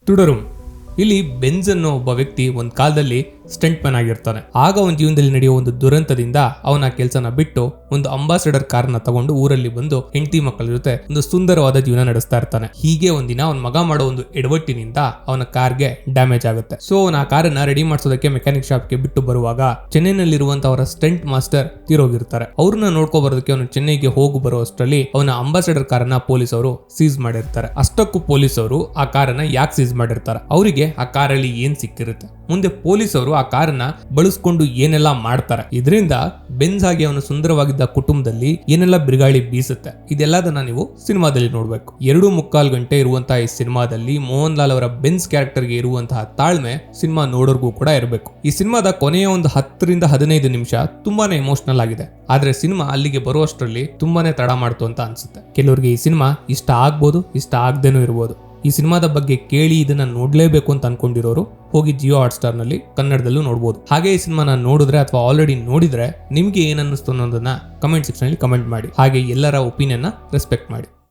ತುಡರುಂ. ಇಲ್ಲಿ ಬೆನ್ಸ್ ಅನ್ನೋ ಒಬ್ಬ ವ್ಯಕ್ತಿ ಒಂದ್ ಕಾಲದಲ್ಲಿ ಸ್ಟಂಟ್ ಮ್ಯಾನ್ ಆಗಿರ್ತಾನೆ. ಆಗ ಅವನ ಜೀವನದಲ್ಲಿ ನಡೆಯುವ ಒಂದು ದುರಂತದಿಂದ ಅವನ ಕೆಲಸನ ಬಿಟ್ಟು ಒಂದು ಅಂಬಾಸಿಡರ್ ಕಾರ್ನ ತಗೊಂಡು ಊರಲ್ಲಿ ಬಂದು ಹೆಂಡತಿ ಮಕ್ಕಳ ಜೊತೆ ಒಂದು ಸುಂದರವಾದ ಜೀವನ ನಡೆಸ್ತಾ ಇರ್ತಾನೆ. ಹೀಗೆ ಒಂದಿನ ಅವನ ಮಗ ಮಾಡೋ ಒಂದು ಎಡವಟ್ಟಿನಿಂದ ಅವನ ಕಾರ್ಗೆ ಡ್ಯಾಮೇಜ್ ಆಗುತ್ತೆ. ಸೊ ಅವನ ಆ ಕಾರನ್ನ ರೆಡಿ ಮಾಡಿಸೋದಕ್ಕೆ ಮೆಕ್ಯಾನಿಕ್ ಶಾಪ್ಗೆ ಬಿಟ್ಟು ಬರುವಾಗ ಚೆನ್ನೈನಲ್ಲಿರುವಂತ ಅವರ ಸ್ಟಂಟ್ ಮಾಸ್ಟರ್ ತೀರೋಗಿರ್ತಾರೆ. ಅವ್ರನ್ನ ನೋಡ್ಕೊ ಬರೋದಕ್ಕೆ ಅವನು ಚೆನ್ನೈಗೆ ಹೋಗಿ ಬರುವಷ್ಟರಲ್ಲಿ ಅವನ ಅಂಬಾಸಿಡರ್ ಕಾರನ್ನ ಪೊಲೀಸರು ಸೀಸ್ ಮಾಡಿರ್ತಾರೆ. ಅಷ್ಟಕ್ಕೂ ಪೊಲೀಸರು ಆ ಕಾರನ್ನ ಯಾಕೆ ಸೀಸ್ ಮಾಡಿರ್ತಾರೆ, ಅವರಿಗೆ ಆ ಕಾರಲ್ಲಿ ಏನ್ ಸಿಕ್ಕಿರುತ್ತೆ, ಮುಂದೆ ಪೊಲೀಸರು ಆ ಕಾರನ್ನ ಬಳಸ್ಕೊಂಡು ಏನೆಲ್ಲ ಮಾಡ್ತಾರೆ, ಇದರಿಂದ ಬೆನ್ಸ್ ಆಗಿ ಅವನು ಸುಂದರವಾಗಿದ್ದ ಕುಟುಂಬದಲ್ಲಿ ಏನೆಲ್ಲ ಬಿರುಗಾಳಿ ಬೀಸುತ್ತೆ, ಇದೆಲ್ಲದನ್ನ ನೀವು ಸಿನಿಮಾದಲ್ಲಿ ನೋಡ್ಬೇಕು. 2.25 ಗಂಟೆ ಇರುವಂತಹ ಈ ಸಿನಿಮಾದಲ್ಲಿ ಮೋಹನ್ ಲಾಲ್ ಅವರ ಬೆನ್ಸ್ ಕ್ಯಾರೆಕ್ಟರ್ಗೆ ಇರುವಂತಹ ತಾಳ್ಮೆ ಸಿನಿಮಾ ನೋಡೋರ್ಗೂ ಕೂಡ ಇರಬೇಕು. ಈ ಸಿನಿಮಾದ ಕೊನೆಯ ಒಂದು 10 ರಿಂದ 15 ನಿಮಿಷ ತುಂಬಾನೇ ಎಮೋಷನಲ್ ಆಗಿದೆ. ಆದ್ರೆ ಸಿನಿಮಾ ಅಲ್ಲಿಗೆ ಬರುವಷ್ಟರಲ್ಲಿ ತುಂಬಾನೇ ತಡ ಮಾಡ್ತು ಅಂತ ಅನ್ಸುತ್ತೆ. ಕೆಲವರಿಗೆ ಈ ಸಿನಿಮಾ ಇಷ್ಟ ಆಗ್ಬೋದು, ಇಷ್ಟ ಆಗದೇನೂ ಇರ್ಬೋದು. ಈ ಸಿನಿಮಾದ ಬಗ್ಗೆ ಕೇಳಿ ಇದನ್ನ ನೋಡ್ಲೇಬೇಕು ಅಂತ ಅನ್ಕೊಂಡಿರೋರು ಹೋಗಿ ಜಿಯೋ ಹಾಟ್‌ಸ್ಟಾರ್ ನಲ್ಲಿ ಕನ್ನಡದಲ್ಲೂ ನೋಡಬಹುದು. ಹಾಗೆ ಈ ಸಿನಿಮಾನ ನೋಡಿದ್ರೆ ಅಥವಾ ಆಲ್ರೆಡಿ ನೋಡಿದ್ರೆ ನಿಮ್ಗೆ ಏನ್ ಅನ್ನಿಸ್ತು ಅನ್ನೋದನ್ನ ಕಮೆಂಟ್ ಸೆಕ್ಷನ್ ಅಲ್ಲಿ ಕಮೆಂಟ್ ಮಾಡಿ. ಹಾಗೆ ಎಲ್ಲರ ಒಪಿನಿಯನ್ ನ ರೆಸ್ಪೆಕ್ಟ್ ಮಾಡಿ.